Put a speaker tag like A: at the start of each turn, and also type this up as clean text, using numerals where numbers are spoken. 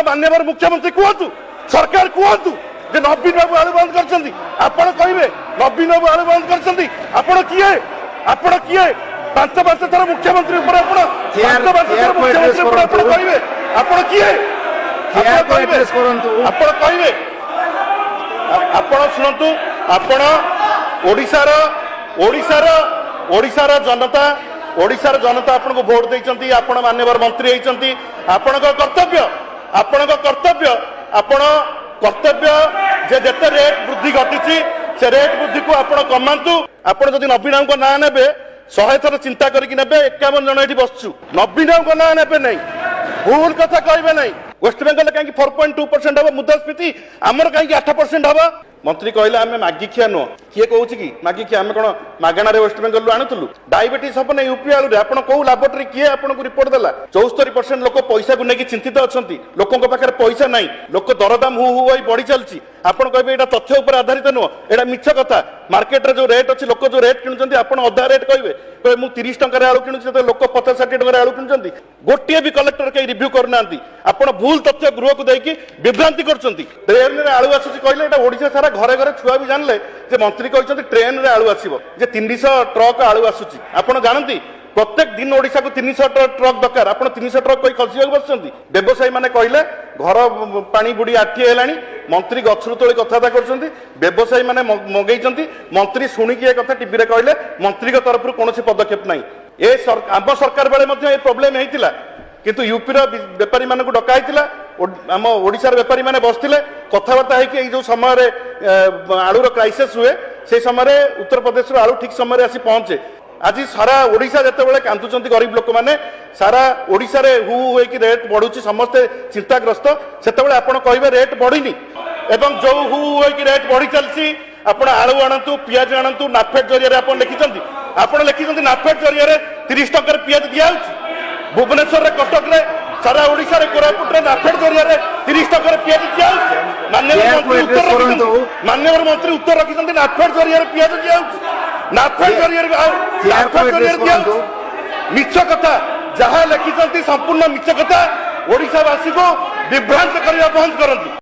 A: माननीय मुख्यमंत्री कहतु सरकार कहतु जे नवीन बाबू आलू बंद कर नवीन बाबू आलू बंद कर किए पांच पांच थर मुख्यमंत्री शुणु आपण ओडिशार जनता आपन को भोट देइचंती आपण माननीय मंत्री होइचंती आपण कर्तव्य जे जते रेट वृद्धि घटी से रेट वृद्धि को आपण कमांतु आपण जदि नवीन को ना नेबे 100 थर चिंता करके नेबे 51 जन एठी बसछु नवीन को ना नेबे नहीं भूल कथा कहबे नहीं वेस्ट बेंगल कहीं 4.2% हम मुद्रास्फीति आमर कहीं 8% हम मंत्री कहले आम मागी खिया नुह किए कौच कि मागी खिया आम कौन मागणार वेस्ट बेंगल आणुलु डायबिटीज हम नहीं यूपी आलू आप कौ लाबोरेटरी किए आपको रिपोर्ट देला 74% लोक पैसा को लेकिन चिंतित अच्छा लोकों पाखे पैसा नहीं लोक दरदाम हु हु बढ़ी चलती आपड़ कहे यहाँ तथ्य उपर आधारित नुह यहाँ मिछ कथा मार्केट जो रेट अच्छी लोक जो रेट किणुंट आप अधा रेट कहे मुझे 30 टकर आलू किणुची लोक 50-60 टकर आलू किणुंट गोटे भी कलेक्टर कहीं रिव्यू करना आप भूल तथ्य गृह को देकी विभ्रांति कर ट्रेन में आलू आसूसी कहले ओडिशा सारा घरे घरे छुआ भी जानले मंत्री कहते ट्रेन में आलू आसो 300 ट्रक आलू आसूची आप जानती प्रत्येक दिन ओडिशा को 300 ट्रक दरकार आप 300 ट्रक कहीं खसी बस व्यवसायी मैंने कहले घर पानी बुड़ी आठी है मंत्री गछरू तोली कथा कर व्यवसायी मैंने मगई मंत्री शुणिकी कथा टीवी कहले मंत्री तरफ कौन पदक्षेप ना आम सरकार बेले प्रोब्लेम होता किंतु यूपीर बेपारी मानक डकाई आम ओडिशार बेपारी मैंने बसते कथबार्ता हो समय आलूर क्राइसिस हुए से समय उत्तर प्रदेश आलू ठीक समय आसी पहुंचे आज सारा ओडिशा जिते कांदुंट गरीब लोक मैंने सारा ओडिशा रे हु होइकी रेट बढ़ुची समस्ते चिंताग्रस्त से आपड़ कहे रेट बढ़ीनी एवं जो हु होइकी रेट बढ़ी चलती आपण आलू आणतु पियाज आणतु नाफेड जरिया आप लिखिं नाफेड जरिया 30 टकर पियाज दिखाई भुवनेश्वर कटक रे सारा ओडिशा रे कोरापुट रे नाफेड जरिया 30 टकर पियाज दिखाई माननीय मंत्री उत्तर रखिं नाफेड जरिया पियाज दिखाई नाफेड जरिया मिछ कथा जहाँ लिखिं संपूर्ण मिछ कथा ओडिशावासी को विभ्रांत करने बंद करती।